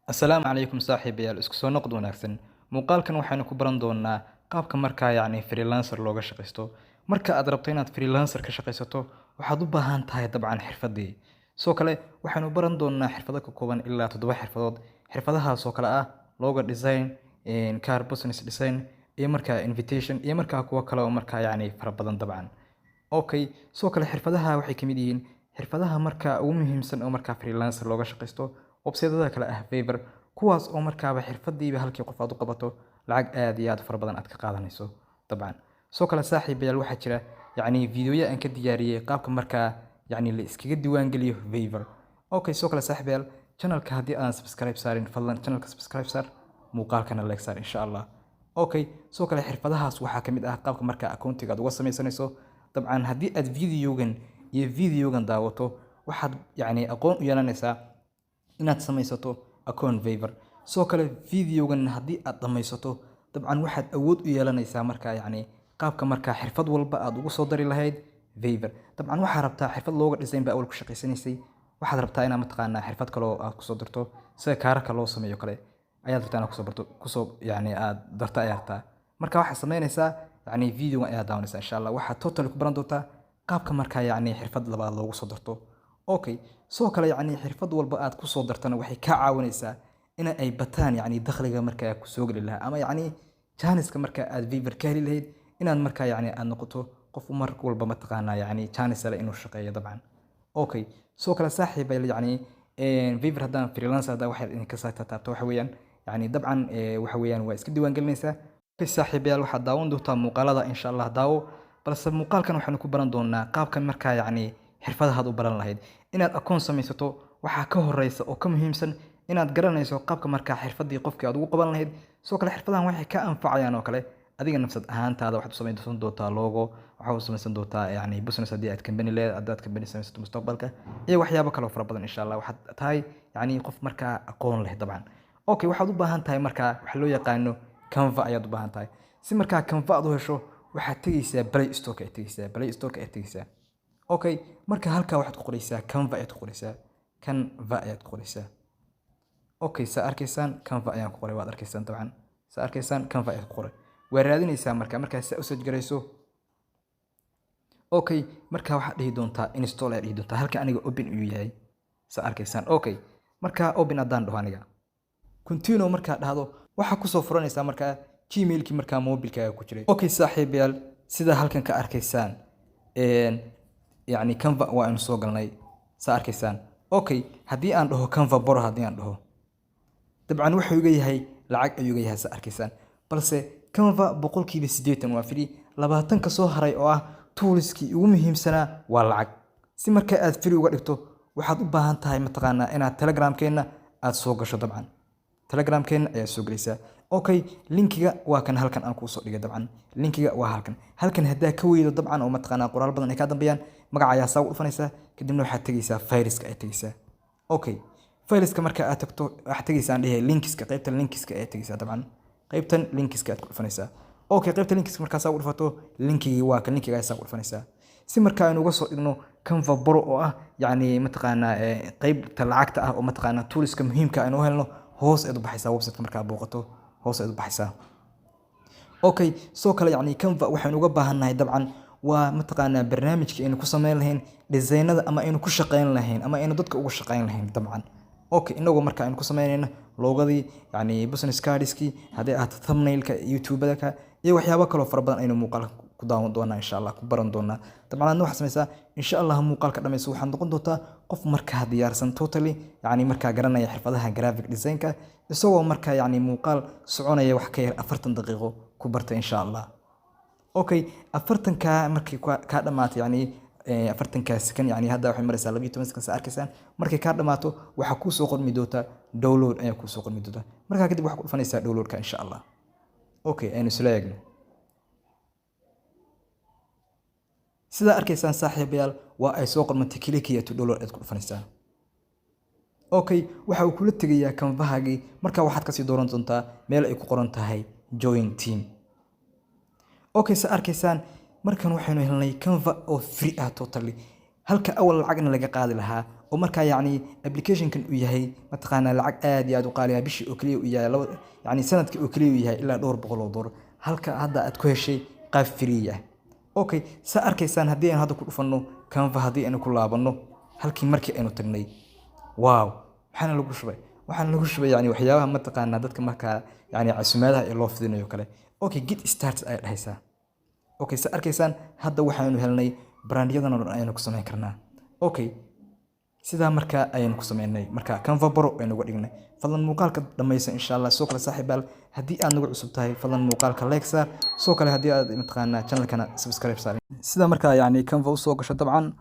Assalaamu calaykum saaxiibayaal isku soo noqod wanaagsan. Muuqaalkan waxaynu ku baran doonaa qaabka markaa freelancer looga shaqaysto. Marka aad rabto inaad freelancer ka shaqaysato, waxaad u baahan tahay dabcan xirfadii. Soo kale waxaynu baran doonaa xirfado ka kooban ilaa 7 xirfadood. Xirfadahaas oo kale ah logo design, car business design, iyo markaa invitation iyo markaa kuwa kale oo markaa fara badan dabcan. Okay, soo kale xirfadaha waxay kamid yihiin xirfadaha markaa ugu muhiimsan oo markaa freelancer looga shaqaysto. Website-yada kale ah Fiverr, kuwaas oo markaaba xirfadiiba halkii qof aad u qabato lacag aad iyo aad fara badan aad ka qaadanayso dabcan. Soo kale saaxiibayaal waxaa jira fiidiyoya aan ka diyaariyay qaabka markaa la iskaga diiwaan geliyo Fiverr. Okay, soo kale saaxiibayaal channelka haddii aan subscribe saarin fadlan channelka subscribe saar, muuqaalkana like saar insha Allah. Okay, soo kale xirfadahaas waxaa kamid ah qaabka markaa accountiga aad uga samaysanayso dabcan. Haddii aad videogan daawato waxaad aqoon u yeelanaysaa inaad samaysato account Fiverr. Soo kale videogan haddii aad dhamaysato dabcan waxaad awood u yeelanaysaa markaa qaabka markaa xirfad walba aad ugu soo dari lahayd Fiverr. Dabcan waxaad rabtaa xirfad looga design ba awal ku shaqaysanaysay, waxaad rabtaa inaad mataqaanaa xirfad kale oo aad ku soo darto sida kaararka loo sameeyo kale ayaad rabtaa inaad ku soo aad darto ayaad rabtaa. Marka waxaad samaynaysaa videogan ayaad daawanaysaa insha Allah. Waxaad total ku baran doontaa qaabka markaa xirfad labaad loogu soo darto. Okay, soo kale xirfad walba aad ku soo dartana waxay ka caawinaysaa in ay bataan dakhliga markaa ku soo gali lahaa ama janiska markaa aad Fiverr ka heli lahayd inaad markaa aad noqoto qof mar walba mataqaanaa janis leh inuu shaqeeyo dabcan. Okay, soo kale saaxiibayaal Fiverr haddaan freelancer hadda waxaad idinka taabto waxa weeyaan dabcan waxa weeyaan waa iska diiwaan gelinaysaa. Okay, saaxiibayaal waxaad daawan doontaa muuqaalada insha Allah daawo, balse muuqaalkan waxaanu ku baran doonaa qaabkan markaa xirfadaha aad u baran lahayd. Inaad account samaysato waxaa ka horeysa oo ka muhiimsan inaad garanayso qaabka markaa xirfadii qofkii aad ugu qaban lahayd. Soo kale xirfadahan waxay ka anfacayaan oo kale adiga nafsad ahaantaada waxaad u samaysan doontaa logo, waxaad u samaysan doontaa business haddii aad company leedahay, haddaad company samaysato mustaqbalka iyo waxyaabo kale oo fara badan insha Allah. Waxaad tahay qof markaa aqoon leh dabcan. Okay, waxaad u baahan tahay markaa wax loo yaqaano Canva ayaad u baahan tahay. Si markaa Canva aad u hesho waxaad tagaysaa Play Store ka tagaysaa. Okay, marka halka waxaad ku qoraysaa Canva ayaad ku qoraysaa. Canva ayaad ku qoraysaa. Okay, sa arkaysaan Canva ayaan ku qoray, waad arkaysaan dabcan. Sa arkaysaan Canva ayaad ku qoray. Waa raadinaysaa markaa sa u search garayso. Okay, marka waxaad dhihi doontaa install ayaad dhihi doontaa halka aniga open uu yahay. Sa arkaysaan. Okay, marka open adaan dhaho aniga. Continue markaa dhahdo waxa ku soo furanaysaa markaa Gmail-kii markaa mobilkaaga ku jiray. Okay, saaxiibayaal sida halkan ka arkaysaan Canva waa aynu soo galnay sa arkaysaan. Okay, haddii aan dhaho Canva baro haddii aan dhaho dabcan wuxuu iga yahay lacag ayuu iga yahay sa arkaysaan. Balse Canva 80% waa free, 20 ka soo haray oo ah toolskii ugu muhiimsanaa waa lacag. Si marka aad free uga dhigto waxaad u baahan tahay mataqaanaa inaad Telegram-keena aad soo gasho dabcan. Telegram-keena ayaa soo galaysaa. Okay, linkiga waa kan halkan aan ku soo dhigay dabcan. Linkiga waa halkan. Halkan hadaa ka weydo dabcan oo mataqaanaa qoraal badan ay ka dambeeyaan magaca ayaa saa u dhufanaysaa kadibna waxaad tagaysaa fileska ay tagaysaa. Okay, fileska marka aad tagto waxaad tagaysaa linkiska qaybta linkiska ay tagaysaa dabcan. Qaybtan linkiska aad ku dhufanaysaa. Okay, qaybta linkiska marka saa u dhufato linkigi waa kan linkiga ayaa saa u dhufanaysaa. Si marka aynu uga soo dhigno Canva Pro oo ah mataqaanaa qaybta lacagta ah oo mataqaanaa toolska muhiimka aynu helno hoos aad u baxaysaa website marka booqato hoos aad u baxaysaa. Okay, soo kale Canva waxaan uga baahanahay dabcan waa mataqaanaa barnaamijka aynu ku sameyn lahayn designada ama aynu ku shaqeyn lahayn ama aynu dadka ugu shaqeyn lahayn dabcan. Okay, inagu marka aynu ku sameynayna logodii business cardski haddii aad thumbnailka YouTube-ka iyo waxyaabo kale oo fara badan aynu muuqaal ku daawan doonaa insha Allah ku baran doonaa dabcan. Waxa samaysaa insha Allah muuqaalka dhamayso waxaan noqon doontaa qof markaa diyaarsan totally markaa garanaya xirfadaha graphic design-ka isagoo markaa muuqaal soconaya wax ka yar 40 daqiiqo ku barta insha Allah. Okay, 40 ka markii ka dhamaatay 40 ka second hadda waxay maraysaa 12 second sa arkaysaan. Markii ka dhamaato waxa ku soo qormi doonta download ayaa ku soo qormi doonta. Markaa kadib waxa ku dhufanaysaa download-ka insha Allah. Okay, aynu isla eegno. sida arkaysaan saaxiibayaal waa ay soo qormantay click to download aad ku dhufanaysaa. Okay, waxa uu kula tagayaa Canva-haagii marka waxaad ka sii dooran doontaa meel ay ku qoran tahay join team. Okay, sa arkaysaan markan waxaynu helnay Canva oo free ah totally halka awal lacagna laga qaadi lahaa oo markaa yacni applicationkan uu yahay mataqaanaa lacag aad iyo aad u qaali ah bishii oo kaliya uu yahay yacni sanadkii oo kaliya uu yahay ilaa dhowr boqol oo doolar halka hadda aad ku heshay qaab free ah. Okay, saa arkaysaan haddii aan hadda ku dhufanno Canva haddii aynu ku laabanno halkii markii aynu tagnay. Wow, maxaana lagu shubay? Waxaan lagu shubay yacni waxyaabaha mataqaanaa dadka markaa yacni casuumadaha ee loo fidinayo kale. Okay, get started ay dhahaysaa. Okay, saa arkaysaan hadda waxaanu helnay brandyadan oo dhan aynu ku samayn karnaa. Okay, sidaa markaa ayaynu ku samaynay markaa Canva Pro aynu uga dhignay. Fadlan muuqaalka dhamayso insha Allah. Soo kale saaxiibaal haddii aad nagu cusub tahay fadlan muuqaalka like saar. Soo kale haddii aad mataqaanaa channelkana subscribe saar. Sida markaa yacni Canva u soo gasho dabcan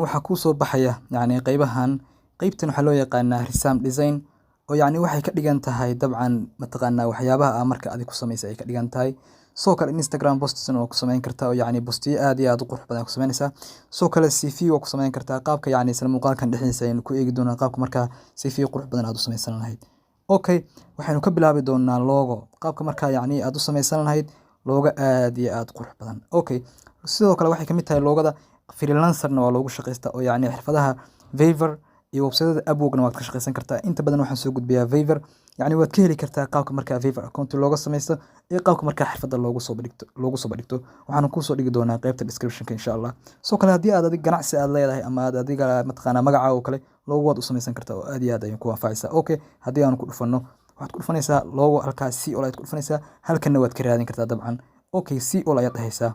waxa ku soo baxaya yacni qaybahan qaybtan waxa loo yaqaanaa Resum Design oo yacni waxay ka dhigan tahay dabcan mataqaanaa waxyaabaha marka aad ku samaysay ay ka dhigan tahay. soo kale Instagram posts oo ku samayn kartaa oo yacni postiyo aad iyo aad u qurux badan ku samaynaysaa. soo kale CV oo ku samayn kartaa qaabka yacni isla muuqaalkan dhexdiisa aynu ku eegi doonaa qaabka markaa CV qurux badan aad u samaysan lahayd. Okay, waxaynu ka bilaabi doonaa logo qaabka markaa yacni aad u samaysan lahayd logo aad iyo aad qurux badan. Okay, sidoo kale waxay ka mid tahay logada freelancer-na waa loogu shaqeystaa oo yacni xirfadaha Fiverr iyo website-da Upwork-na waad ka shaqeysan kartaa. Inta badan waxaan soo gudbiyaa Fiverr yacni waad ka heli kartaa qaabka markaa Fiverr account looga samaysto iyo qaabka markaa xirfadda loogu soo bandhigto. Waxaan ku soo dhigi doonaa qaybta description-ka insha Allah. Soo kale haddii aad adiga ganacsi aad leedahay ama aad adiga mataqaanaa magaca oo kale logo waad u samaysan kartaa oo aad iyo aad ayay ku anfacaysaa. Okay, haddii aan ku dhufanno waxaad ku dhufanaysaa logo halkaas COL ayaad ku dhufanaysaa halkanna waad ka raadin kartaa dabcan. Okay, COL ayaad dhahaysaa.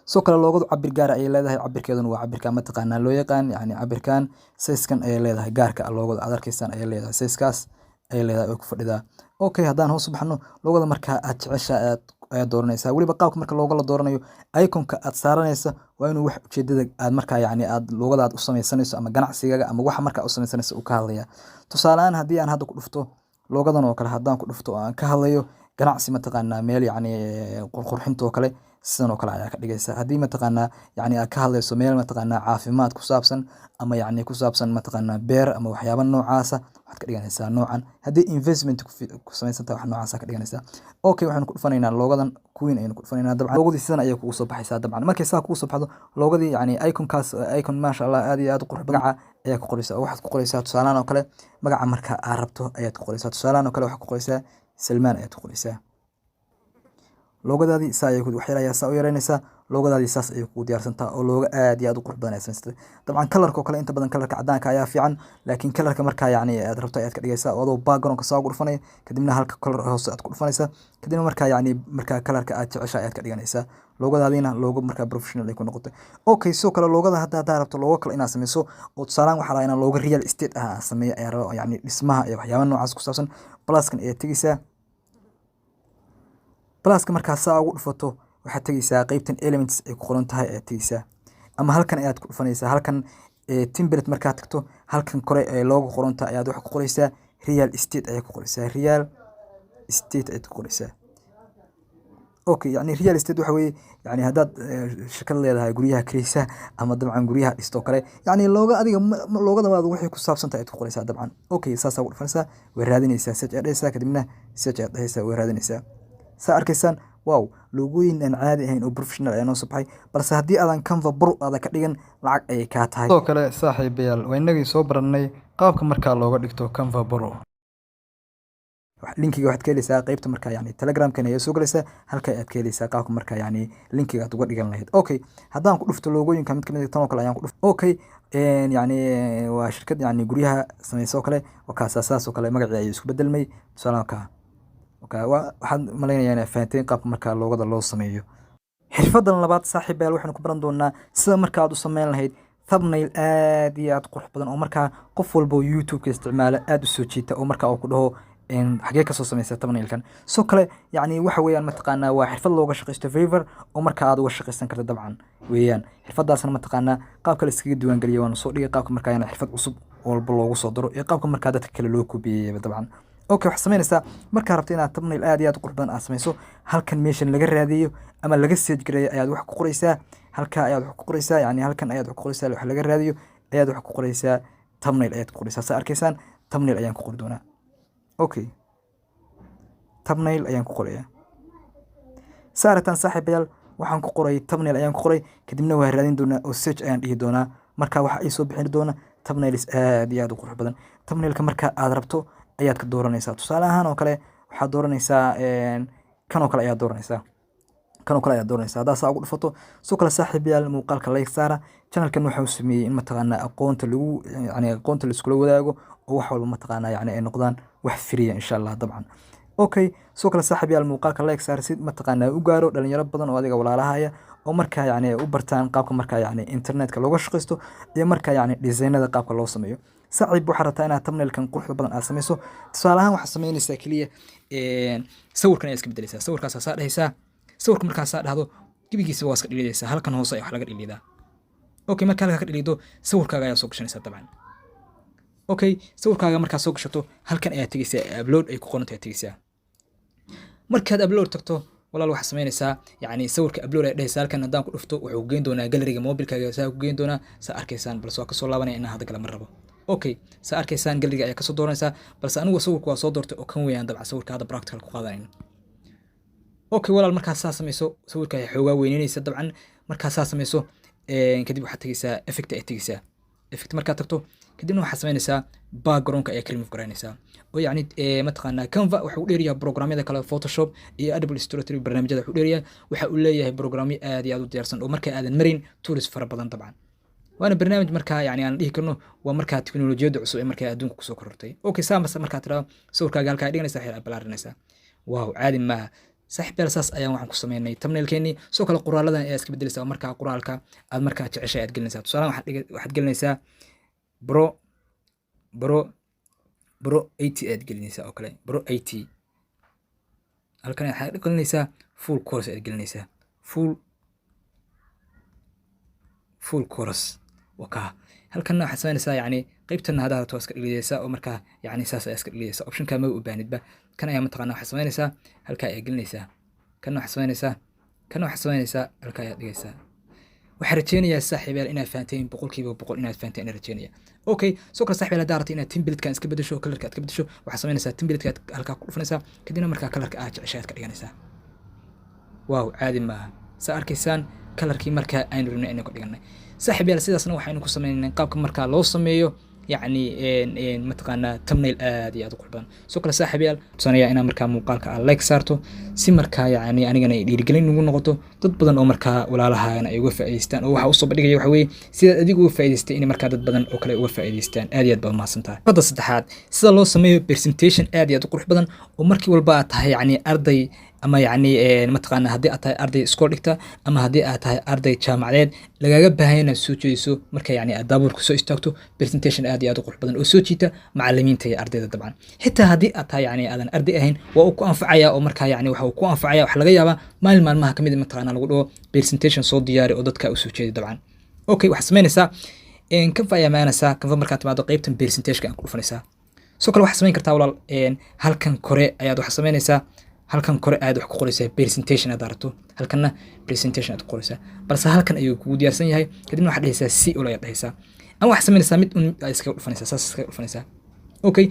soo kale logadu cabir gaar ah ay leedahay cabirkeeduna waa cabirka mataqaanaa loo yaqaan yacni cabirkan size-kan ay leedahay gaarka ah logada aad arkaysaan ay leedahay size-kaas ay leedahay oo ku fadhidaa. Okay, haddaan hoos u baxno logada markaa aad jeceshahay ayaad dooranaysaa. weliba qaabka marka logo la dooranayo iconka aad saaranaysa waa inuu wax ujeedada aad markaa yacni aad logada aad u samaysanayso ama ganacsigaaga ama waxa markaa u samaysanayso uu ka hadlaya. tusaale ahaan haddii aan hadda ku dhufto logadan oo kale haddaan ku dhufto oo aan ka hadlayo ganacsi mataqaanaa meel yacni qurxinta oo kale sidan oo kale ayaa ka dhigaysa. haddii mataqaanaa yacni aad ka hadlayso meel mataqaanaa caafimaad ku saabsan ama yacni ku saabsan mataqaanaa beer ama waxyaabo noocaasa waxaad ka dhiganaysaa noocan. haddii investment ku samaysan tahay wax noocaasa ka dhiganaysaa. Okay, waxaanu ku dhufanaynaa logadan Queen ayaynu ku dhufanaynaa dabcan. logadii sidan ayay kugu soo baxaysaa dabcan. markay saa kugu soo baxdo logadii yacni iconkaas icon maasha Allah aad iyo aad u qurux magaca ayaa ku qoraysaa oo waxaad ku qoraysaa tusaalahan oo kale magaca marka aad rabto ayaad ku qoraysaa. tusaalahan oo kale waxaad ku qoraysaa Salmaan ayaad ku qoraysaa. logadaadii saa ayay wax yar ayaa saa u yaraynaysaa. logadaadii saas ayay kugu diyaarsantaa oo looga aad iyo aad u qurux badan ay samaysatay. dabcan kalarka oo kale inta badan kalarka cadaanka ayaa fiican laakiin kalarka markaa yacni aad rabto ayaad ka dhigaysaa oo adoo background-ka saa ugu dhufanaya kadibna halka kalar hoose aad ku dhufanaysaa kadibna markaa yacni markaa kalarka aad jeceshahay ayaad ka dhiganaysaa. logadaadiina logo markaa professional ay ku noqotay. Okay, soo kale logada haddaa rabto logo kale inaad samayso oo tusaalaan waxaa lahaa inaan logo real estate ah sameeyo ayaa rabo yacni dhismaha iyo waxyaabo noocaas ku saabsan pluskan ayaad tegaysaa. pluska markaa saa ugu dhufato waxaad tegaysaa qaybtan elements ay ku qoran tahay ayaad tegaysaa ama halkan ayaad ku dhufanaysaa. halkan template markaad tagto halkan kore ee loogu qoran tahay ayaad wax ku qoraysaa real estate ayaad ku qoraysaa. real estate ayaad ku qoraysaa. Okay, yacni real estate waxa weeye yacni haddaad shirkad leedahay guryaha kiraysa ama dabcan guryaha dhisto kale yacni looga adiga loogadaada waxay ku saabsan tahay ayaad ku qoraysaa dabcan. Okay, saasaa ugu dhufanaysaa way raadinaysaa search ayaad dhahaysaa kadibna search ayaad dhahaysaa way raadinaysaa. saa arkaysaan wow logooyin aan caadi ahayn oo professional ayaa noo soo baxay balse haddii aadan Canva Pro aada ka dhigan lacag ayay kaa tahay. sidoo kale saaxiibayaal waa inagii soo barannay qaabka markaa looga dhigto Canva Pro. linkiga waxaad ka helaysaa qaybta markaa yacni Telegram-kan ayaa soo galaysaa halka ayaad ka helaysaa qaabka markaa yacni linkiga aad uga dhigan lahayd. Okay, haddaan ku dhufto logooyinka mid kamid ah tan oo kale ayaan ku dhufto. Okay, yacni waa shirkad yacni guryaha samayso oo kale waa kaasaas oo kale magacii ayuu isku bedelmay tusaale ka. Okay, waxaan malaynayaa inay fahanteen qaabka markaa logada loo sameeyo. xirfaddan labaad saaxiibayaal waxaanu ku baran doonaa sida markaa aad u samayn lahayd thumbnail aad iyo aad qurux badan oo markaa qof walba oo YouTube-ka isticmaala aad u soo jiita oo markaa uu ku dhaho xagee ka soo samaysaa thumbnail-kan. soo kale yacni waxa weeyaan mataqaanaa waa xirfad looga shaqeysto Fiverr oo markaa aad uga shaqeysan karto dabcan weeyaan. xirfaddaasna mataqaanaa qaabka la iskaga diiwaangeliyo waana soo dhigay qaabka markaa yacni xirfad cusub walba loogu soo daro iyo qaabka markaa dadka kale loo kubiyay dabcan. Okay, waxaad samaynaysaa markaa rabto inaad thumbnail aad iyo aad u qurux badan aad samayso halkan meeshan laga raadiyo ama laga search gareeyo ayaad wax ku qoraysaa. halka ayaad wax ku qoraysaa yacni halkan ayaad wax ku qoraysaa wax laga raadiyo ayaad wax ku qoraysaa thumbnail ayaad ku qoraysaa. saa arkaysaan thumbnail ayaan ku qori doonaa. Okay, thumbnail ayaan ku qorayaa. saaratan saaxiibayaal waxaan ku qoray thumbnail ayaan ku qoray kadibna waa raadin doonaa oo search ayaan dhihi doonaa markaa waxa ay soo bixin doona thumbnails aad iyo aad u qurux badan. Thumbnailka marka aad rabto ayaad ka dooranaysaa. Tusaale ahaan oo kale waxaad dooranaysaa kan oo kale ayaad dooranaysaa. Haddaa saa ugu dhufato soo kale saaxiibayaal muuqaalka like saara. Channelkan waxa uu sameeyay in mataqaanaa aqoonta lagu aqoonta la iskula wadaago oo wax walba mataqaanaa ay noqdaan wax free insha Allah dabcan. Okay, soo kale saaxiibayaal muuqaalka like saar si mataqaanaa u gaaro dhalinyaro badan oo adiga walaalahaya oo markaa u bartaan qaabka markaa internetka looga shaqeysto iyo markaa designada qaabka loo sameeyo. Saaxiib waxa rabtaa inaad thumbnailkan quruxda badan aad sameyso. Tusaale ahaan waxa sameynaysaa kaliya sawirkan ayaa iska bedelaysaa. Sawirkaas aad dhahaysaa. Sawirka markaas aad dhahdo gibigiisa waa iska dhigaysaa. Halkan hoose ay wax laga dhigaydaa. Okay, marka halka ka dhigaydo sawirkaaga ayaa soo gashanaysaa dabcan. Okay, sawirkaaga markaa soo gashato halkan ayaa tagaysaa upload ay ku qoran tahay tagaysaa. Markaad upload tagto walaal waxa sameynaysaa sawirka upload ay dhahaysaa halkan hadaan ku dhufto wuxuu geyn doonaa galeriga mobilkaaga saa ku geyn doonaa saa arkaysaan balse waa ka soo laabanaya inaan hadda kala mar rabo. Okay, saa arkaysaan galeriga ayaa ka soo dooranaysaa balse anigu sawirku waa soo doortay oo kan weeyaan dabcan sawirka hadda practical ku qaadanayno. Okay, walaal markaas saa sameyso sawirka ay xoogaa weynaynaysa dabcan markaas saa sameyso kadib waxaad tagaysaa effect ay tagaysaa. Effect markaad tagto kadibna waxaad sameynaysaa background-ka ayaa remove garanaysaa. oo mataqaanaa Canva waxa uu dheeriyaa programyada kale Photoshop iyo Adobe Illustrator barnaamijyada waxa uu dheeriyaa waxa uu leeyahay programyo aad iyo aad u diyaarsan oo marka aadan marin tools fara badan dabcan. waana barnaamij marka aan dhihi karno waa marka teknoolajiyada cusub ee marka adduunka ku soo korortay. Okay, saamasa marka tira sawirkaaga halka dhiganaysaa xeel balaarinaysaa. Wow, caadi ma saaxiibayaal saas ayaan waxaan ku sameynay thumbnailkeeni soo kale qoraaladan ayaa iska bedelaysaa marka qoraalka aad marka jeceshay aad gelinaysaa. Tusaale waxaad gelinaysaa bro 80 aad gelinaysaa oo kale bro 80 halkan waxaad gelinaysaa full course aad gelinaysaa full course waka halkan waxaad sameynaysaa qaybtan hadaad rabto iska dhigaysaa oo marka saas ayaa iska dhigaysaa option-ka ma u baahnidba kan ayaa mataqaanaa waxaad sameynaysaa halka ayaa gelinaysaa kan waxaad sameynaysaa halka ayaa dhigaysaa. waxaan rajeynayaa saaxiibayaal inaad fahanteen 100% inaad fahanteen inaan rajeynaya. Okay, soo kale saaxiibayaal hadaa rabto inaad template-kan iska bedesho color-ka aad ka bedesho waxaad sameynaysaa template-ka halka ku dhufanaysaa kadibna markaa color-ka aad jeceshahay ka dhiganaysaa. Wow, caadi ma saa arkaysaan color-kii markaa aynu rabnay inaan ku dhiganay. saaxiibayaal sidaasna waxaynu ku sameynaa qaabka markaa loo sameeyo mataqaanaa thumbnail aad iyo aad u qurux badan. soo kale saaxiibayaal tusaanaya inaan markaa muuqaalka aad like saarto si markaa anigana ay dhiirigelin ugu noqoto dad badan oo markaa walaalahaana ay uga faa'iideystaan oo waxa u soo bandhigaya waxa weeye sida adigu uga faa'iideystay in markaa dad badan oo kale uga faa'iideystaan. aad iyo aad baad mahadsantahay. qodobka saddexaad sida loo sameeyo presentation aad iyo aad u qurux badan oo markii walba aad tahay arday ama mataqaanaa haddii aad tahay arday iskool dhigta ama haddii aad tahay arday jaamacadeed lagaga baahan inaad soo jeediso marka aad daabuurka soo istaagto presentation aad iyo aad u qurux badan oo soo jiita macallimiinta iyo ardayda dabcan. xitaa haddii aad tahay aadan arday ahayn waa uu ku anfacaya oo marka waxa uu ku anfacaya wax laga yaabaa maalmaha kamid mataqaanaa lagu dhaho presentation soo diyaari oo dadka u soo jeedi dabcan. Okay, waxaad sameynaysaa Canva ayaa maanaysaa Canva markaad timaado qaybtan presentation-ka aad ku dhufanaysaa. soo kale waxaad sameyn kartaa walaal halkan kore ayaad wax sameynaysaa halkan kore aad wax ku qoraysaa presentation aad aragto halkanna presentation aad ku qoraysaa balse halkan ayuu kugu diyaarsan yahay kadibna waxaad dhahaysaa si oo la dhahaysaa ama waxaad sameynaysaa mid iska dhufanaysaa saas iska dhufanaysaa. Okay,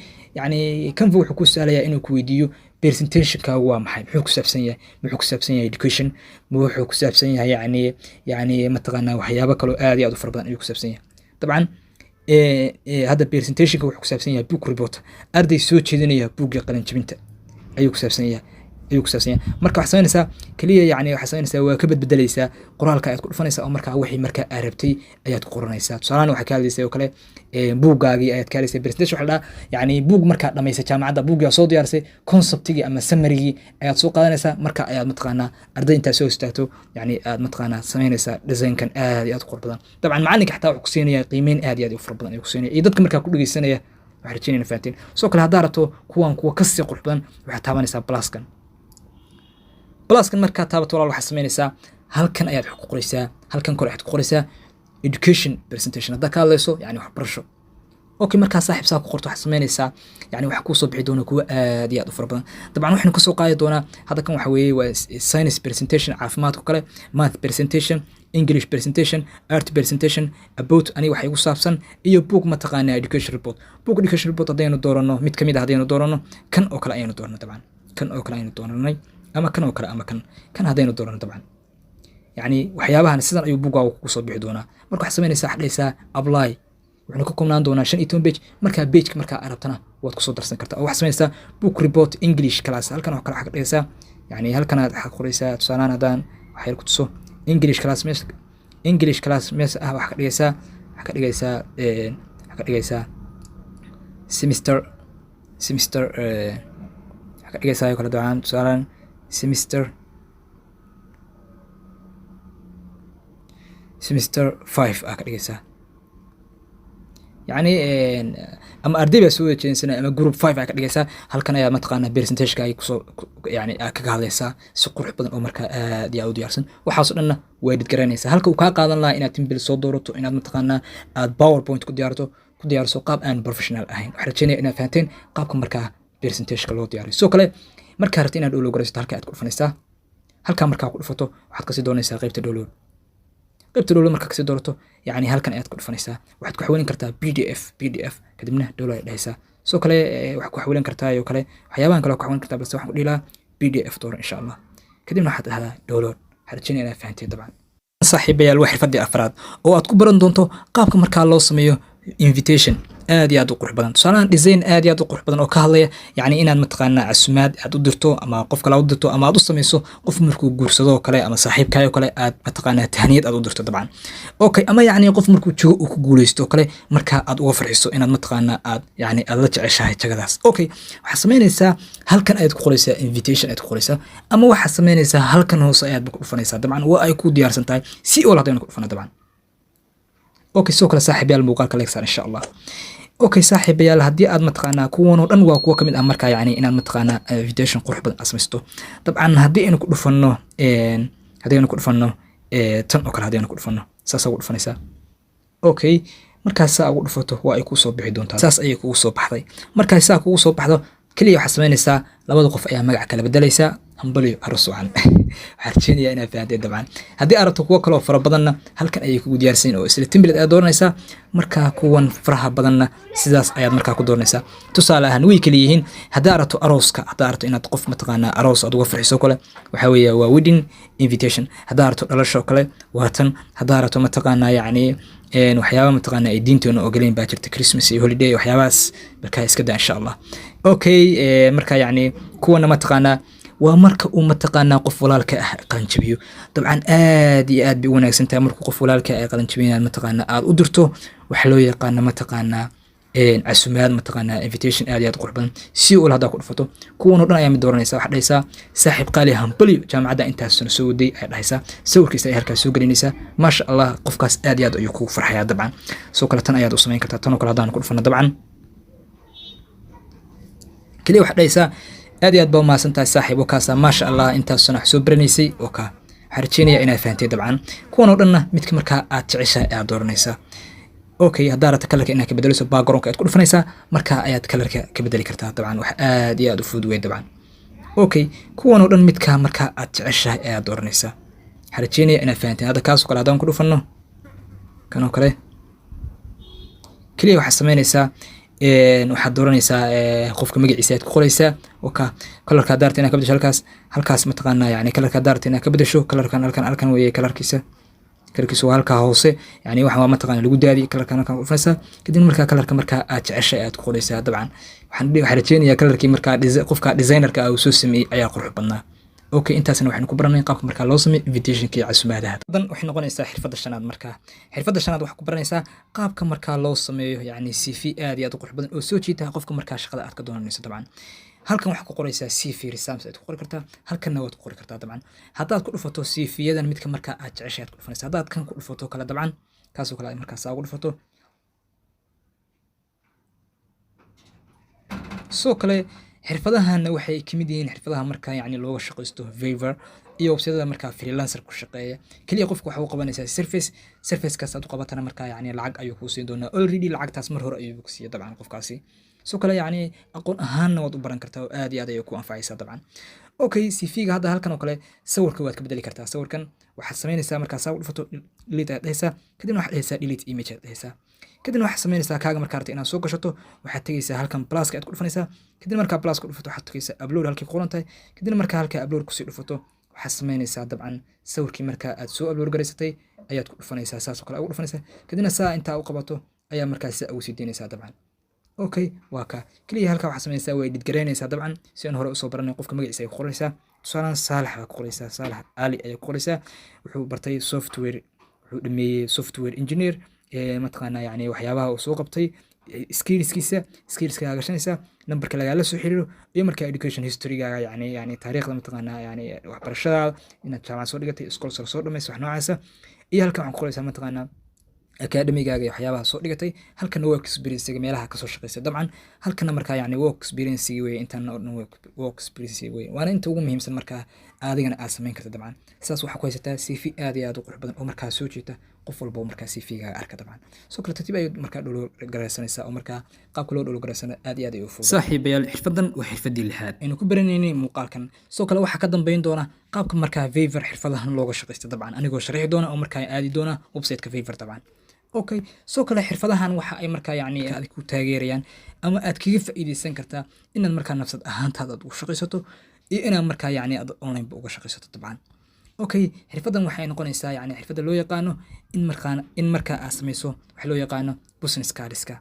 Canva wuxuu ku saalayaa inuu ku weydiiyo presentation-ka waa maxay muxuu ku saabsan yahay education muxuu ku saabsan yahay mataqaanaa waxyaabo kale oo aad iyo aad u fara badan ayuu ku saabsan yahay dabcan. hadda presentation-ka wuxuu ku saabsan yahay book report arday soo jeedinaya buugga qalin jabinta ayuu ku saabsan yahay marka waxaad sameynaysaa kaliya waxaad sameynaysaa waa ka bedbedelaysaa qoraalka aad ku dhufanaysaa oo markaa wixii markaa aad rabtay ayaad ku qoranaysaa. tusaalahan waxaad ka hadlaysay oo kale buuggaagii ayaad ka hadlaysay presentation waxa la dhahaa buug markaa dhamaysay jaamacadda buuggaa soo diyaarisay conceptigii ama summary-gii ayaad soo qaadanaysaa marka ayaad mataqaanaa arday intaa soo istaagto aad mataqaanaa sameynaysaa design-kan aad iyo aad u qurux badan dabcan. macalinka xataa wuxuu ku siinaya qiimeyn aad iyo aad u fara badan ayuu ku siinaya iyo dadka markaa ku dhageysanaya waxaad rajeynayna fahanteen. soo kale haddaa rabto kuwa kasii qurux badan waxaad taabanaysaa pluskan markaa taabato walaal waxaad sameynaysaa halkan ayaad wax ku qoraysaa halkan kore waxaad ku qoraysaa education presentation haddaa ka hadlayso waxbarasho. Okay, markaa saaxiib saa ku qorto waxaad sameynaysaa waxa kuu soo bixi doona kuwa aad iyo aad u fara badan dabcan. waxaynu ka soo qaadi doonaa hadda kan waxa weeye waa science presentation caafimaadka kale math presentation English presentation art presentation about waxa igu saabsan iyo book mataqaanaa education report haddaynu dooranno mid kamid ah haddaynu dooranno kan oo kale ayaynu dooranno dabcan kan oo kale ayaynu dooranay ama kan oo kale ama kan haddaynu dooranno dabcan waxyaabahan sidan ayuu buuggaagu ku soo bixi doonaa. marka waxaad sameynaysaa dhahaysaa apply wuxuuna ka koobnaan doonaa 15 page marka page marka arabtana waad ku soo darsan kartaa waxa sameeysaa book report English class halkan waxa kala xaqaysaa yani halkan aad xaq qoraysaa tusaalaan hadaan waxa ku tuso English class waxa ka dhigaysaa semester waxa ka dhigaysaa kala duwan tusaalaan semester 5 ka dhigaysaa يعني اما ardayba soo jeensana ama group 5 ka dhigaysaa halkan ayaa mataqaana percentage-ka ay kusoo yani ka hadlaysaa si qurux badan oo marka aad iyo aad u diyaarsan waxaas oo dhanna way dhigaraynaysaa halka uu ka qaadan lahaa inaad timbil soo doorato inaad mataqaana aad PowerPoint ku diyaarso qaab aan professional ahayn waxa rajaynaya inaad fahanteen qaabka marka percentage-ka loo diyaariyo soo kale marka rabto inaad download garaysto halka aad ku dhufanaysaa halka marka ku dhufato waxaad ka sii doonaysaa qaybta download marka kasii doorato yani halkan ayaad ku dhufanaysaa waxaad ku xawilin kartaa PDF kadibna download dhaysaa soo kale wax ku xawilin kartaa iyo kale waxyaabahan kale ku xawilin kartaa balse waxaan ku dhilaa PDF dooro insha Allah kadibna waxaad dhahdaa download harjina inaad fahanteen dabcan saaxiibayaal wax xirfadii afraad oo aad ku baran doonto qaabka marka loo sameeyo invitation aad iyo aad u qurux badan tusaalaan design aad iyo aad u qurux badan oo ka hadlaya yani inaad mataqaana casumaad aad u dirto ama qof kale u dirto ama aad u sameeyso qof markuu guursado kale ama saaxiibkaayo kale aad mataqaana tahniyad aad u dirto dabcan okay ama yani qof markuu joogo uu ku guuleysto kale marka aad uga farxiso inaad mataqaana aad yani aad la jeceshahay jagadaas okay waxa sameynaysaa halkan aad ku qoraysaa invitation aad ku qoraysaa ama waxa sameynaysaa halkan hoose ayaad ku dhufanaysaa dabcan waa ay ku diyaarsan tahay si oo la hadayna ku dhufana dabcan okay soo kale saaxiibayaal muuqaalka leegsan insha Allah okay saaxiibayaal haddii aad mataqaana kuwan oo dhan waa kuwa kamid ah marka yani inaad mataqaana invitation qurux badan asmaysto dabcan haddii aynu ku dhufanno tan oo kale haddii aynu ku dhufanno saas ugu dhufanaysaa okay markaas saa ugu dhufato waa ay ku soo bixi doontaa saas ayay kugu soo baxday markaas saa kugu soo baxdo kaliya waxa sameynaysaa labada qof ayaa magac kala bedelaysaa hambaliyo arsuucan harjinaya inaad fahanteen dabcan haddii arabto kuwa kale oo fara badanna halkan ayay kugu diyaarsan oo isla template aad dooranaysaa marka kuwan faraha badanna sidaas ayaad markaa ku dooranaysaa tusaale ahaan way kala yihiin haddii arabto arooska haddii arabto inaad qof mataqaana aroos aad uga farxiso kale waxa weeye waa wedding invitation haddii arabto dhalasho kale waa tan haddii arabto mataqaana yani waxyaaba mataqaana ay diinteena ogoleen baa jirta Christmas iyo holiday waxyaabaas marka iska daa insha Allah okay marka yani kuwana mataqaana waa marka uu mataqaana qof walaalka ah qalanjabiyo dabcan aad iyo aad bay wanaagsan tahay marka qof walaalka ah qalanjabiyaan mataqaana aad u dirto waxa loo yaqaan mataqaana casumaad mataqaana invitation aad iyo aad qurux badan si uu hada ku dhufato kuwan oo dhan ayaa mid dooranaysa waxa dhaysaa saaxiib qaali hambaliyo jaamacadda intaas soo waday ay dhaysaa sawirkiisa ay halkaas soo gelinaysa ma sha Allah qofkaas aad iyo aad ayuu ku farxayaa dabcan soo kale tan ayaad u sameyn kartaa tan oo kale hadaan ku dhufano dabcan kaliya waxa dhaysaa aad iyo aad baa maasan tahay saaxiib wakaasa ma sha Allah intaas sano soo baranaysay oo ka harjinaya inaad fahanteen dabcan kuwan oo dhanna midka marka aad jeceshahay aad dooranaysaa okay haddii aad kalarka inaad ka bedeliso background-ka aad ku dhufanaysaa marka ayaad kalarka ka bedeli kartaa dabcan wax aad iyo aad u fudud weey dabcan okay kuwan oo dhan midka marka aad jeceshahay aad dooranaysaa harjinaya inaad fahanteen hada kaas oo kale hadaan ku dhufanno kan oo kale kaliya waxa sameynaysaa waxaad dooranaysaa qofka magaciisa aad ku qoraysaa oo kalarka daarta inaad ka bedesho halkaas mataqaana yani kalarka daarta inaad ka bedesho kalarkan halkan weeye kalarkiisa waa halka hoose yani waxa waa mataqaana lagu daadiyo kalarkan halkan u dhufaysaa kadib marka kalarka marka aad jeceshay aad ku qoraysaa dabcan waxaan rajeynayaa kalarkii marka qofka designerka uu soo sameeyay ayaa qurux badnaa okay intaasna waxaan ku baranay qaabka marka loo sameeyo invitation-ka casumaadaha dan waxay noqonaysaa xirfadda shanaad marka xirfadda shanaad waxa ku baranaysaa qaabka marka loo sameeyo yani CV aad iyo aad u qurux badan oo soo jiita qofka marka shaqada aad ka doonayso dabcan halkan waxa ku qoraysaa CV resumes aad ku qori kartaa halkanna waad ku qori kartaa dabcan haddaad ku dhufato CV-yadan midka marka aad jeceshay aad ku dhufanaysaa haddaad kan ku dhufato kala dabcan kaas oo kale marka saa ugu dhufato soo kale xirfadahan waxay kamid yihiin xirfadaha marka yani looga shaqeysto Fiverr iyo website-da marka freelancer ku shaqeeya kaliya qofku waxa uu qabanaysaa service kaas aad u qabatana marka yani lacag ayuu ku siin doonaa already lacagtaas mar hore ayuu ku siiyay dabcan qofkaasi soo kale yani aqoon ahaanna waad u baran kartaa oo aad iyo aad ayuu ku anfacaysaa dabcan okay CV-ga hadda halkan oo kale sawirka waad ka bedeli kartaa sawirkan waxaad sameynaysaa marka saa u dhufato delete aad dhahaysaa kadibna waxaad dhahaysaa delete image aad dhahaysaa kadibna waxaad sameynaysaa kaaga marka rabto inaad soo gashato waxaad tagaysaa halkan pluska aad ku dhufanaysaa kadibna marka plus ku dhufato waxaad tagaysaa upload halkii ku qoran tahay kadibna marka halka upload ku sii dhufato waxaad sameynaysaa dabcan sawirkii marka aad soo upload garaysatay ayaad ku dhufanaysaa saas oo kale ugu dhufanaysaa kadibna saa inta u qabato ayaa markaas ugu sii deynaysaa dabcan. Okay, waa ka kaliya halka waxaa sameynaysaa way edit garaynaysaa dabcan si aan hore usoo baranay qofka magaciisa ay ku qoraysaa. Tusaale Saalax baa ku qoraysaa, Saalax Ali ayaa ku qoraysaa. Wuxuu bartay software, wuxuu dhameeyay software engineer mataqaanaa yani waxyaabaha uu soo qabtay skillskiisa gashanaysaa, numberka lagala soo xiriiro iyo marka education history-gaaga yani taariikhda mataqaanaa yani waxbarashadaada inaad jaamacad soo dhigatay, iskool sare soo dhamayso wax noocaasa. iyo halkan waxaan ku qoraysaa mataqaanaa academigaaga iyo waxyaabaha soo dhigatay. halkana work experience meelaha ka soo shaqeysay dabcan. halkana markaa yani work experience weeye intaan oo dhan work experience weeye waana inta ugu muhiimsan markaa adigana aad samayn karto dabcan. sidaas waxaa ku haysataa CV aad iyo aad u qurux badan oo markaa soo jeeta qof walba oo markaa CV-gaaga arka dabcan. soo kale tartiib ayuu markaa dholo garaysanaysaa oo markaa qaabka loo dholo garaysana aad iyo aad ay u fudud. saaxiibayaal xirfadan waa xirfadii lixaad aynu ku baranaynay muuqaalkan. soo kale waxaa ka dambeyn doona qaabka markaa Fiverr xirfadahan looga shaqeysto dabcan anigoo sharixi doona oo markaa aadi doona website-ka Fiverr dabcan. okay soo kale xirfadahan waxa ay markaa yani aad ku taageerayaan ama aad kaga faa'iideysan kartaa inaad markaa nafsad ahaantaada aad u shaqeysato iyo inaad markaa yani aad online uga shaqeysato dabcan. okay xirfadan waxay noqonaysaa yani xirfada loo yaqaano in markaa aad sameyso waxa loo yaqaano business cardska.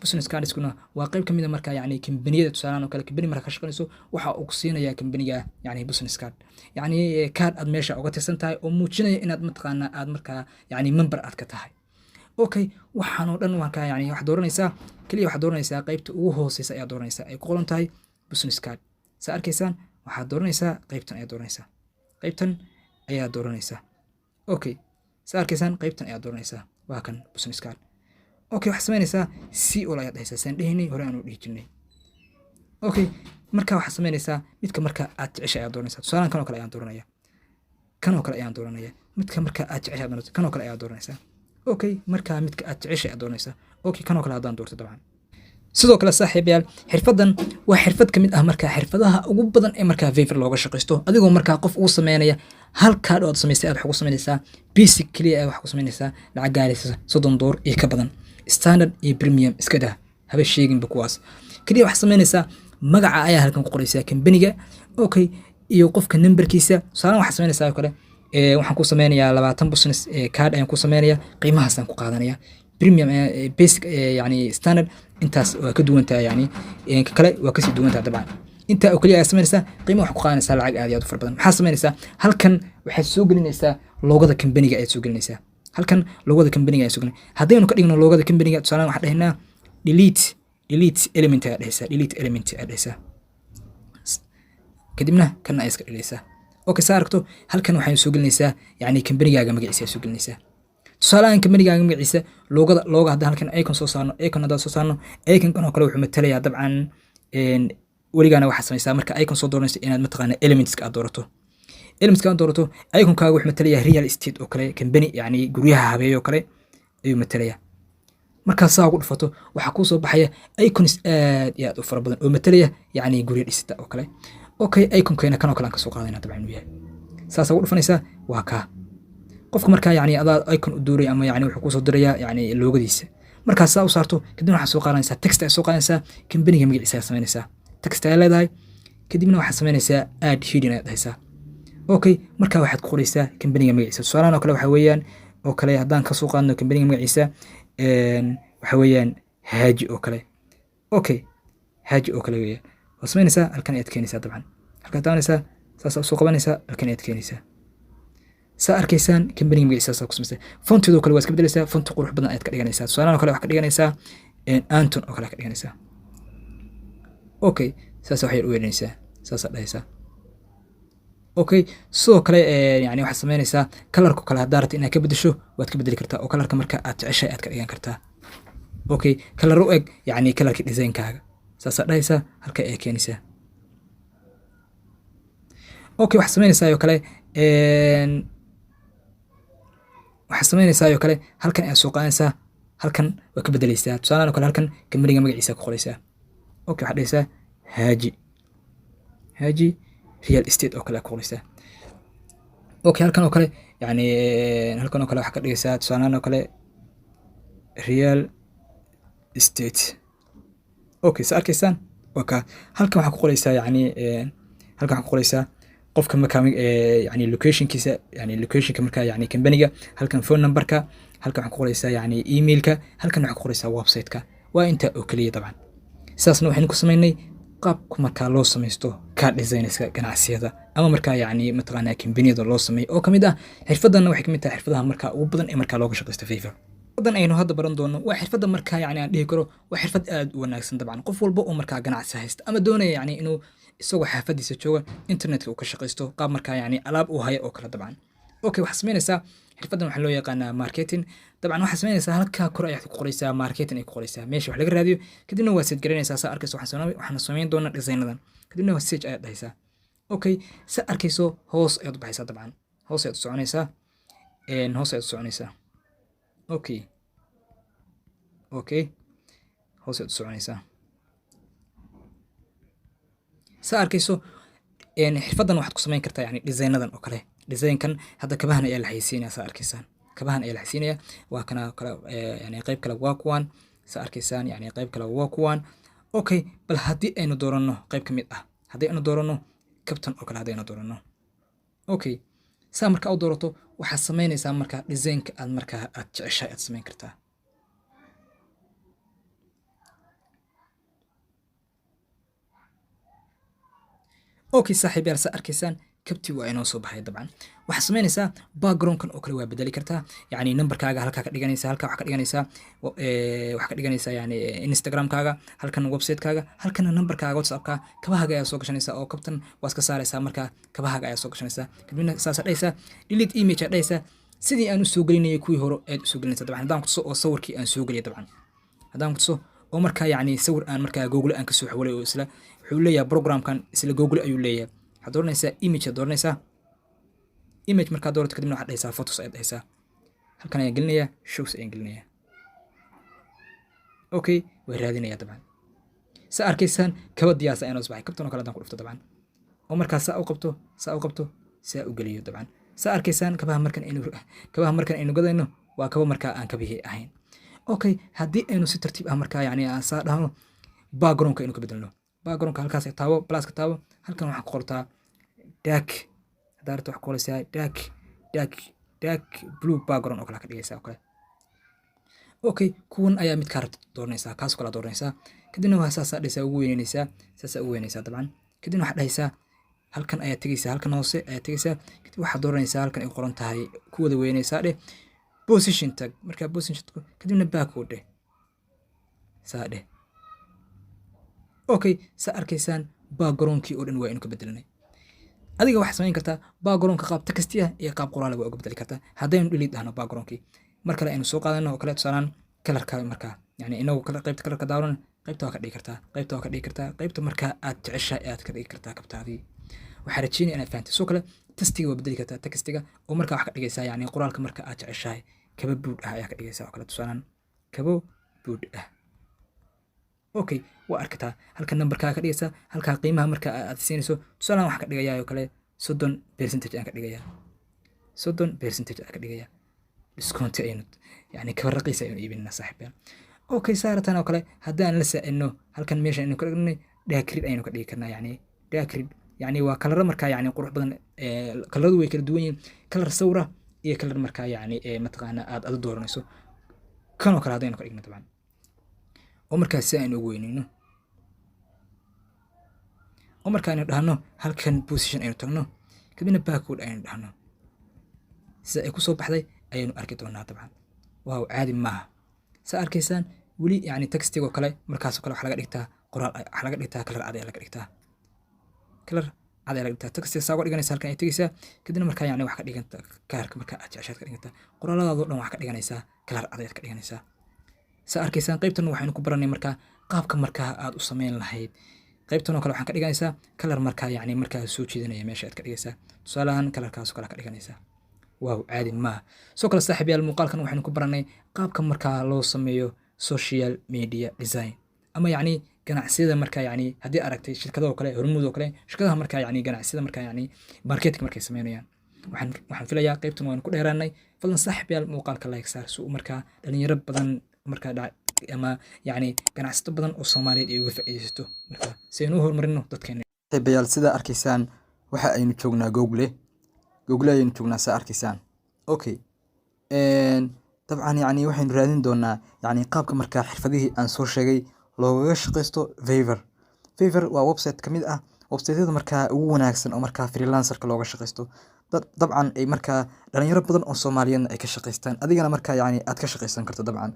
business cardskuna waa qayb kamid ah markaa yani kambaniyada tusaale oo kale kambani markaa ka shaqeyso waxa uu ku siinayaa kambaniga yani business card yani card aad meesha uga tirsan tahay oo muujinaya inaad mataqaanaa aad markaa yani member aad ka tahay. okay waxaan oo dhan markaa yani wax dooranaysaa kaliya wax dooranaysaa qaybta ugu hooseysa ayaa dooranaysaa ay ku qoran tahay business card. saa arkaysaan waxaad dooranaysaa qaybtan ayaa dooranaysaa, qaybtan ayaa dooranaysaa. okay saa arkaysaan qaybtan ayaa dooranaysaa waa kan business card. okay waxaad samaynaysaa si oo ayaad dhahaysaa saan dhihinay hore aan u dhihi jirnay. okay markaa waxaad samaynaysaa midka markaa aad jeceshay ayaa dooranaysaa. tusaale kan oo kale ayaan dooranaya, kan oo kale ayaan dooranaya, midka markaa aad jeceshay aad kan oo kale ayaa dooranaysaa. okay markaa midka aad jeceshay aad doonaysaa. okay kan oo kale hadaan doorto dabcan. sidoo kale saaxiibayaal xirfadan waa xirfad kamid ah markaa xirfadaha ugu badan ee markaa Fiverr looga shaqeysto adigoo markaa qof ugu sameynaya halka aad samaysay aad wax ku sameynaysaa basic kaliya aad wax ku sameynaysaa lacag gaaraysa $30 iyo ka badan. standard iyo premium iska dah haba sheeginba kuwaas kaliya wax sameynaysaa magaca ayaa halkan ku qoraysaa kambaniga. okay iyo qofka numberkiisa tusaale wax sameynaysaa oo kale waxaan ku sameynayaa 20 business card ayaan ku sameynayaa qiimahaasaan ku qaadanaya. premium basic yani standard intaas waa ka duwan tahay yani kale waa ka sii duwan tahay dabcan. inta oo kaliya aad sameynaysaa qiimo wax ku qaadanaysaa lacag aad iyo aad u fara badan. maxaa sameynaysaa halkan waxaad soo gelinaysaa loogada kambaniga aad soo gelinaysaa. halkan loogada kambaniga aad soo gelinaysaa haddaynu ka dhigno loogada kambaniga tusaale waxaan dhahaynaa delete element aad dhahaysaa, delete element aad dhahaysaa kadibna kana ay iska dhigaysaa. okay saa aragto halkan waxaan soo gelinaysaa yani kambanigaaga magaciisa soo gelinaysaa. tusaale kambanigaaga magaciisa looga hadda halkan icon soo saarno, icon hadda soo saarno, icon kan oo kale wuxuu matalayaa dabcan weligaana waxaad samaysaa marka icon soo dooranayso inaad mataqaanaa elementska aad doorato. elementska aad doorato iconkaaga wuxuu matalayaa real estate oo kale kambani yani guryaha habeeyo kale ayuu matalayaa. markaad saa ugu dhufato waxaa kuu soo baxaya icons aad iyo aad u fara badan oo matalaya yani guryo dhisita oo kale. okay iconkeena kan oo kale aan ka soo qaadayna dabcan uu yahay saas ugu dhufanaysaa waa ka qofka markaa yani adaa icon u dooray ama yani wuxuu ku soo dirayaa yani loogadiisa. markaad saa u saarto kadibna waxaad soo qaadanaysaa text aad soo qaadanaysaa kambaniga magaciisa aad samaynaysaa text aad leedahay kadibna waxaad samaynaysaa add heading aad dhahaysaa. okay markaa waxaad ku qoraysaa kambaniga magaciisa. tusaalahan oo kale waxa weeyaan oo kale haddaan ka soo qaadno kambaniga magaciisa waxa weeyaan Haaji oo kale. okay Haaji oo kale weeyaan waa samaynaysaa halkan ayaad keenaysaa dabcan. halkaad daawanaysaa saas u soo qabanaysaa halkan ayaad keenaysaa. saa arkaysaan kambaniga magaciisa ku samaysay fontidoo kale waa iska bedelaysaa font qurux badan ayaad ka dhiganaysaa. tusaalahan oo kale waxaad ka dhiganaysaa Anton oo kale ka dhiganaysaa. okay saas waxay u weynaysaa saas dhahaysaa. okay sidoo kale yani waxaad samaynaysaa colorka kale haddaad rabto inaad ka bedesho waad ka bedeli kartaa oo colorka marka aad jeceshay aad ka dhigan kartaa. okay color u eg yani colorka designkaaga saas dhahaysaa halka ay keenaysaa. okay waxaad samaynaysaa oo kale halkan aad soo qaadanaysaa halkan waa ka bedelaysaa. tusaale oo kale halkan kambaniga magaciisa ku qoraysaa. okay waxaad dhahaysaa Haaji real estate oo kale ku qoraysaa. okay halkan oo kale yani halkan oo kale waxa ka dhigaysaa tusaale oo kale real estate. okay saa arkaysaan waa ka halkan waxa ku qoraysaa yani halkan waxa ku qoraysaa qofka markaa yani locationkiisa yani locationka markaa yani kambaniga halkan phone numberka halkan waxaad ku qoraysaa yacni emailka halkan waxaad ku qoraysaa website-ka waa intaa oo keliya dabcan sidaasna waxaynu ku samaynay qaabku markaa loo samaysto card designerska ganacsiyada ama markaa yacni mataqaanaa kambaniyada loo sameeyo oo kamid ah xirfadanna waxay kamid tahay xirfadaha markaa ugu badan ee markaa looga shaqaysto Fiverr xirfadan aynu hadda baran doono waa xirfada markaa yacni aan dhihi karo waa xirfad aad u wanaagsan dabcan qof walba oo markaa ganacsi haysta ama doonaya yacni inuu isagoo xaafadiisa jooga internetka uu ka shaqaysto qaab markaa yacni alaab uu hayo oo kale dabcan okay waxaad samaynaysaa xirfadan waxaa loo yaqaanaa marketing dabcan waxaad samaynaysaa halkaa kor ayaad ku qoraysaa marketing ay ku qoraysaa meesha wax laga raadiyo kadibna waad set garanaysaa saa arkayso waxaan samayn doonaa designadan kadibna waad search ayaad dhahaysaa okay saa arkayso hoos ayaad u baxaysaa dabcan hoos ayaad u soconaysaa hoos ayaad u soconaysaa okay hoos ayaad u soconaysaa saa arkayso xirfadan waxaad ku samayn kartaa yani designadan oo kale designkan hadda kabahan ayaa la xayeysiinaya saa arkaysaan kabahan ayaa la xayeysiinaya waa kana kale yani qayb kale waa kuwan saa arkaysaan yani qayb kale waa kuwan okay bal haddii aynu dooranno qayb ka mid ah haddii aynu dooranno kabtan oo kale haddii aynu dooranno okay saa markaa u doorato waxaad samaynaysaa markaa designka aad markaa aad jeceshahay aad samayn kartaa okay saaxiib yaal saa arkaysaan kabti waa inoo soo baxay dabcan waxaad samaynaysaa backgroundkan oo kale waa bedeli kartaa yacni numberkaaga halkaa ka dhiganaysaa halkaa waxaa ka dhiganaysaa waxaa ka dhiganaysaa yani instagramkaaga halkan website-kaaga halkana numberkaaga whatsappka kabahaaga ayaa soo gashanaysaa oo kabtan waa iska saaraysaa markaa kabahaaga ayaa soo gashanaysaa kadibna saasaa dhahaysaa delete image aad dhahaysaa sidii aan u soo gelinayay kuwii hore aad u soo gelinaysaa dabcan haddaan kutuso oo sawirkii aan soo geliyay dabcan haddaan kutuso oo markaa yacni sawir aan markaa google aan kasoo xawalay oo isla wuxuu leeyahay programkan isla google ayuu leeyahay waxaad dooranaysaa image aad dooranaysaa image markaad doorato kadibna waxaad dhahaysaa photos ayaad dhahaysaa halkan ayaan gelinayaa shows ayaan gelinayaa okay waa raadinayaa dabcan saa arkaysaan kaba diyaasa ayaan usbaxay kabtan oo kale haddaan ku dhufto dabcan oo markaa saa u qabto saa u geliyo dabcan saa arkaysaan kabaha markan aynu gadayno waa kaba markaa aan kabihii ahayn okay haddii aynu si tartiib ah markaa yacni aan saa dhahno backgroundka aynu ka bedelno backgroundka halkaas taabo pluska taabo halkan waxaa ku qortaa dark haddaa rabto waxaa ku qoraysaa dark blue background oo kale ka dhigaysaa oo kale okay kuwan ayaa mid kaa rabta dooranaysaa kaas oo kale dooranaysaa kadibna waa saasaa dhahaysaa ugu weynaysaa dabcan kadibna waxaad dhahaysaa halkan ayaad tegaysaa halkan hoose ayaad tegaysaa kadib waxaad dooranaysaa halkan ay qoran tahay ku wada weynaysaa dheh position tag markaa position tag kadibna backward dheh saa dheh okay saa arkaysaan backgroundkii oo dhan waa inuu ka bedelanay adiga waxaad samayn kartaa backgroundka qaab texti ah iyo qaab qoraal waa uga bedeli kartaa haddaynu delete dhahno backgroundkii mar kale aynu soo qaadano oo kale tusaalaan kalarka markaa yani inagu qaybta kalarka daawaran qaybta waa ka dhigi kartaa qaybta markaa aad jeceshahay aad ka dhigi kartaa kabtaadii waxaa rajeynaya inaad fahamtay soo kale textiga waa bedeli kartaa textiga oo markaa wax ka dhigaysaa yani qoraalka marka aad jeceshahay kaba buud ah ayaa ka dhigaysaa oo kale tusaalaan kabo buud ah okay waa arkataa halka numberkaaga ka dhigaysaa halkaa qiimaha marka aad siinayso tusaalaan waxaa ka dhigayaa oo kale 30% aan ka dhigayaa 30% aan ka dhigayaa discount aynu yani kaba raqiis aynu iibinayna saaxiibyaal okay saaratan oo kale haddaan la saacidno halkan meesha aynu ka dhignay daakrid aynu ka dhigi karnaa yani daakrid يعني وكلر مركا يعني قروح بدن كلرdu way kala duwan yihiin kalar sawra iyo kalar markaa yani mataqaana aad dooranayso kan oo kala hadaynu ka dhigno taban oo markaa si aynu ugu weynino oo markaa aynu dhahno halkan position aynu tagno kadibna backward aynu dhahno si ay ku soo baxday ayaynu arki doonaa taban waaw caadi maaha sa arkaysaan wali yani textigo kale markaas kale waxa laga dhigtaa qoraal waxa laga dhigtaa kalar cad ayaa laga dhigtaa kalar cad ayaa laga dhigtaa textiga saa uga dhiganaysaa halkan ay tegaysaa kadibna markaa yani wax ka dhiganta kaarka markaa aad jeceshaad ka dhiganta qoraaladaadoo dhan wax ka dhiganaysaa kalar cad ayaad ka dhiganaysaa sa arkaysaan qaybtan waxaynu ku baranay markaa qaabka markaa aad u samayn lahayd qaybtan oo kale waxaan ka dhiganaysaa kalar markaa yani markaa soo jeedinaya meesha aad ka dhigaysaa tusaalahan kalarkaas oo kale ka dhiganaysaa waaw caadi maaha soo kale saaxiibayaal muuqaalkan waxaynu ku baranay qaabka markaa loo sameeyo social media design ama yani ganacsiyada markaa yani haddii aragtay shirkadaha kale hormuud oo kale shirkadaha markaa yani ganacsiyada markaa yani marketing markay sameynayaan waxaan filayaa qaybtan waan ku dheeraanay fadlan saaxiibayaal muuqaalka like saar si uu markaa dhalinyaro badan markaa ama yani ganacsato badan oo Soomaaliyeed ay uga faa'iideysto markaa si aynu u horumarino dadkeena saaxiibayaal sida arkaysaan waxa aynu joognaa Google ayaynu joognaa saa arkaysaan okay dabcan yacni waxaynu raadin doonaa yacni qaabka markaa xirfadihii aan soo sheegay loogaga shaqaysto Fiverr. Fiverr waa website ka mid ah website-yada markaa ugu wanaagsan oo markaa freelancer-ka looga shaqaysto. Dabcan ay markaa dhalinyaro badan oo Soomaaliyeedna ay ka shaqaystaan. Adigana markaa yacni aad ka shaqaysan karto dabcan.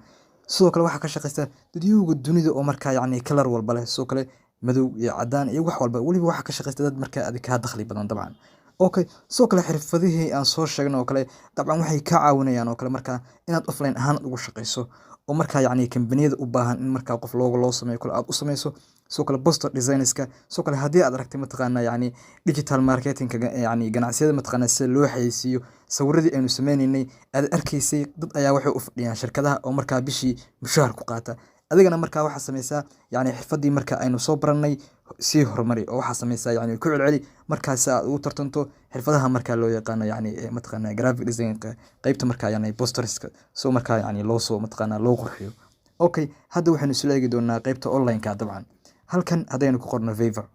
Sidoo kale waxaa ka shaqaysta dadyowga dunida oo markaa yacni kalar walba leh. Sidoo kale madow iyo caddaan iyo wax walba. Weliba waxaa ka shaqaysta dad markaa adiga kaa dakhli badan dabcan. Okay, sidoo kale xirfadihii aan soo sheegnay oo kale dabcan waxay ka caawinayaan oo kale markaa inaad offline ahaan ugu shaqayso oo markaa yacni kambaniyada u baahan in markaa qof logo loo sameeyo kale aad u sameyso. Sidoo kale poster designerska, sidoo kale haddii aad aragtay mataqaanaa yacni digital marketing-ka yacni ganacsiyada mataqaanaa sida loo xayeysiiyo sawiradii aynu sameynaynay aad arkaysay dad ayaa waxay u fadhiyaan shirkadaha oo markaa bishii mushaar ku qaata. Adigana markaa waxaa sameysaa yacni xirfadii markaa aynu soo baranay sii horumari oo waxaa sameysaa yacni ku celceli markaas aad ugu tartanto xirfadaha markaa loo yaqaano yacni mataqaanaa graphic design-ka qaybta markaa yacni posterska soo markaa yacni loo soo mataqaanaa loo qurxiyo. Okay, hadda waxaynu isla eegi doonaa qaybta online-ka dabcan. Halkan haddaynu ku qorno Fiverr.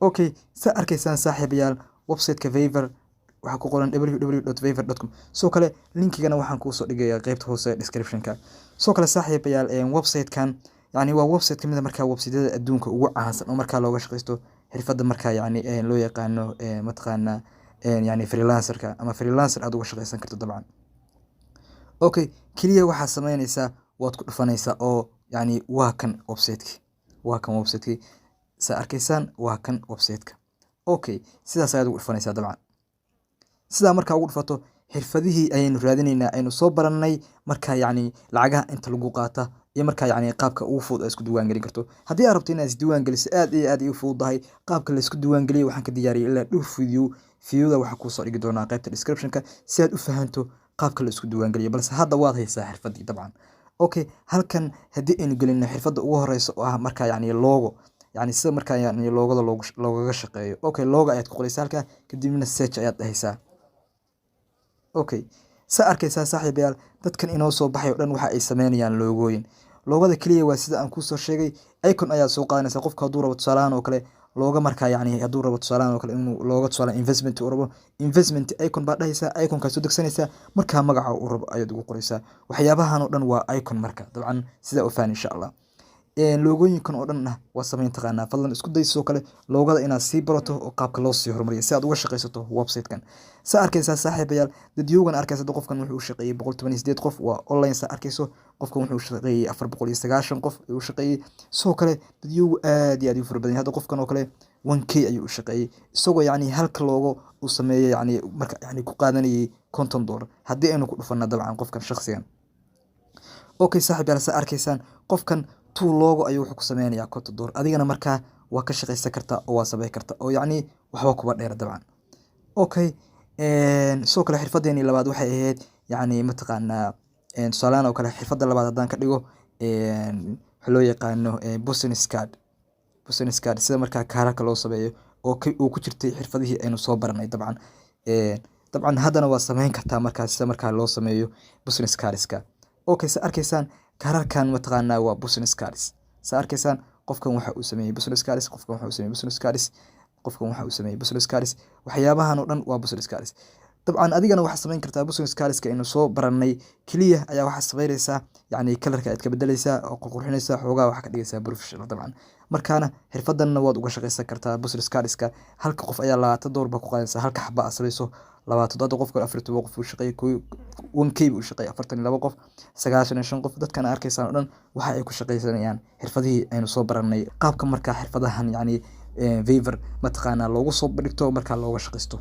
Okay, saa arkaysaan saaxiibayaal website-ka Fiverr waxaa ku qoran www.fiverr.com. Sidoo kale linkigana waxaan kuu soo dhigayaa qaybta hoose description-ka. Sidoo kale saaxiibayaal website-kan yacni waa website ka mid ah markaa website-yada adduunka ugu caansan oo markaa looga shaqaysto xirfadda markaa yacni loo yaqaano mataqaanaa yacni freelancer-ka ama freelancer aad uga shaqaysan karto dabcan. Okay, kaliya waxaa sameynaysaa waad ku dhufanaysaa oo yacni waa kan website-ki. Waa kan website-ki. Saa arkaysaan waa kan website-ka. Okay, sidaas ayaad ugu dhufanaysaa dabcan. Sidaa markaa ugu dhufato xirfadihii ayaynu raadinaynaa aynu soo baranay markaa yacni lacagaha inta lagu qaata iyo markaa yacni qaabka ugu fudud aad isku diiwaan gelin karto. Haddii aad rabto inaad is diiwaan geliso aad iyo aad u fududahay qaabka la isku diiwaan geliyo waxaan ka diyaariyay ilaa dhowr video. Videoda waxaa kuu soo dhigi doonaa qaybta description-ka si aad u fahanto qaabka la isku diiwaan geliyo. Balse hadda waad haysaa xirfadii dabcan. Okay, halkan haddii aynu gelino xirfadda ugu horeysa oo ah markaa yacni logo. yacni sida markaa yacni logada loogaga shaqeeyo. Okay, logo ayaad ku qoraysaa halkaa kadibna search ayaad dhahaysaa. Okay, saa arkaysaa saaxiibayaal dadkan inoo soo baxay oo dhan waxa ay sameynayaan logooyin. Logada kaliya waa sida aan kuu soo sheegay icon ayaad soo qaadanaysaa qofka hadduu rabo tusaalahan oo kale looga markaa yacni hadduu rabo tusaalahan oo kale inuu looga tusaale investment uu rabo investment icon baad dhahaysaa icon-kaa soo degsanaysaa markaa magaca uu rabo ayaad ugu qoraysaa. Waxyaabahan oo dhan waa icon marka dabcan sidaa u faham insha Allah. Logooyinkan oo dhan waa sameyn taqaanaa fadlan isku day sidoo kale logada inaad sii barato oo qaabka loo sii horumariyo si aad uga shaqaysato website-kan. Saa arkaysaa saaxiibayaal dadyowgan arkaysa qofkan wuxuu u shaqeeyay 118 qof waa online saa arkayso qofkan wuxuu u shaqeeyay 490 qof ayuu u shaqeeyay. Sidoo kale dadyow aad iyo aad u fara badan hadda qofkan oo kale 1k ayuu u shaqeeyay isagoo yacni halka logo uu sameeyay yacni marka yacni ku qaadanayay $50 haddii aynu ku dhufano dabcan qofkan shakhsiyan. Okay, saaxiibayaal saa arkaysaan qofkan logo ayuu wuxuu ku sameynayaa $50 adigana markaa waa ka shaqaysan kartaa oo waa sameyn kartaa oo yacni waxba kuba dheer dabcan. Okay, sidoo kale xirfadeeni labaad waxay ahayd yacni mataqaanaa tusaalahan oo kale xirfadda labaad haddaan ka dhigo waxa loo yaqaano business card. Business card sida markaa kaararka loo sameeyo oo ku jirtay xirfadihii aynu soo baranay dabcan. Dabcan haddana waa sameyn kartaa markaa sida markaa loo sameeyo business cardska. Okay, saa arkaysaan kaararkan mataqaanaa waa business cards. Saa arkaysaan qofkan waxa uu sameeyay business cards qofkan waxa uu sameeyay business cards qofkan waxa uu sameeyay business cards waxyaabahan oo dhan waa business cards. Dabcan adigana waxaad sameyn kartaa business cardska aynu soo baranay kaliya ayaa waxaad sameynaysaa yacni kalarka aad ka bedelaysaa oo qurxinaysaa xoogaa waxa ka dhigaysaa professional dabcan. Markaana xirfadanna waad uga shaqaysan kartaa business cardska halka qof ayaa $20 ba ku qaadanaysaa halka xabba aad samayso 20 qofka 40 qof uu shaqeeyay 1k uu shaqeeyay 42 qof 95 qof dadkan arkaysaan oo dhan waxa ay ku shaqaysanayaan xirfadihii aynu soo baranay qaabka markaa xirfadahan yacni Fiverr mataqaanaa loogu soo dhigto markaa looga shaqaysto.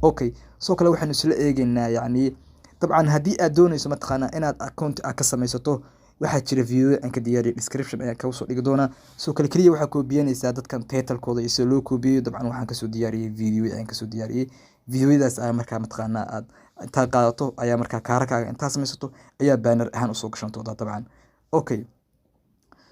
Okay, soo kale waxaanu isla eegaynaa yacni dabcan haddii aad doonayso mataqaanaa inaad account ka samaysato waxaa jira video aan ka diyaariyay description ayaan ka soo dhigi doonaa. Soo kale kaliya waxaa koobiyanaysaa dadkan title-kooda iyo sida loo koobiyo dabcan waxaan ka soo diyaariyay video ayaan ka soo diyaariyay. Videoyadaas ayaa markaa mataqaanaa aad intaa qaadato ayaa markaa kaararkaaga intaa samaysato ayaa banner ahaan u soo gashan doontaa dabcan. Okay,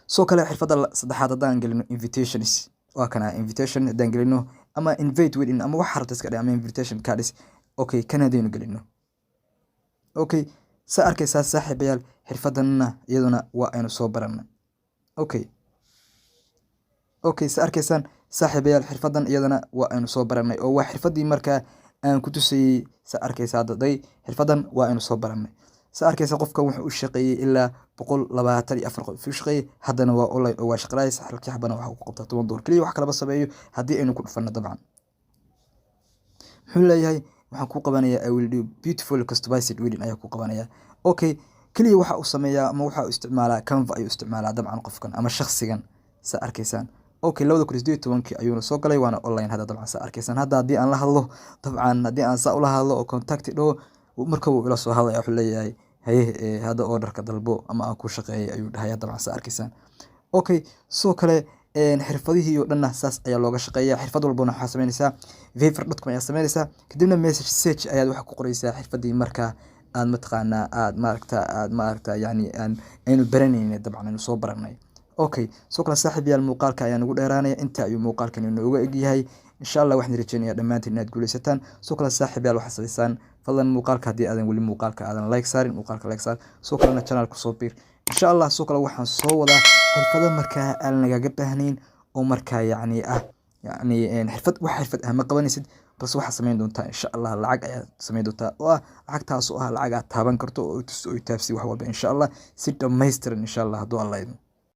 soo kale xirfadda saddexaad haddaan gelino invitations waa kana invitation haddaan gelino ama invite wedding ama wax harta iska dhig ama invitation cards. Okay, kan haddaynu gelino. Okay, saa arkaysaa saaxiibayaal xirfadanna iyaduna waa aynu soo baranay. Okay, saa arkaysaan saaxiibayaal xirfadan iyadana waa aynu soo baranay oo waa xirfadii markaa aan ku tusayay sa arkaysa daday xirfadan waa inuu soo baranay sa arkaysa qofkan wuxuu u shaqeeyay ilaa 124 qof u shaqeeyay haddana waa online oo waa shaqaalays halkii xabana waxa uu ku qabtaa 10 door kaliya wax kala sameeyo haddii aynu ku dhufano dabcan wuxuu leeyahay waxaan ku qabanayaa I will do beautiful customized wedding ayaa ku qabanayaa okay kaliya waxa uu sameeyaa ama waxa uu isticmaalaa Canva ayuu isticmaalaa dabcan qofkan ama shakhsigan sa arkaysaan okay 2018 ayuuna soo galay waana online hadda dabcan sa arkaysaan hadda haddii aan la hadlo dabcan haddii aan saa ula hadlo oo contact dhaho marka uu ila soo hadlaya wuxuu leeyahay haye hadda orderka dalbo ama aan ku shaqeeyay ayuu dhahayaa dabcan sa arkaysaan okay soo kale xirfadihii oo dhanna saas ayaa looga shaqeeyaa xirfad walbana waxaa sameynaysaa fiverr.com ayaa sameynaysaa kadibna message search ayaad waxa ku qoraysaa xirfadii markaa aad mataqaanaa aad maaragta yani aynu baranayna dabcan aynu soo baranay okay soo kale saaxiibayaal muuqaalka ayaa nagu dheeraanaya inta ayuu muuqaalkan inooga egyahay insha Allah waxaan rajeynayaa dhammaantiin inaad guuleysataan soo kale saaxiibayaal waxaad sameysaan fadlan muuqaalka haddii aadan weli muuqaalka aadan like saarin muuqaalka like saar soo kalena channelka soo biir insha Allah soo kale waxaan soo wadaa xirfado markaa aan lagaga baahnayn oo markaa yani xirfad ma qabanaysid bas waxaa sameyn doontaa insha Allah lacag ayaa sameyn doontaa oo lacagtaas oo lacag aad taaban karto oo taabsi wax walba insha Allah si dhammaystiran insha Allah hadduu Allah idin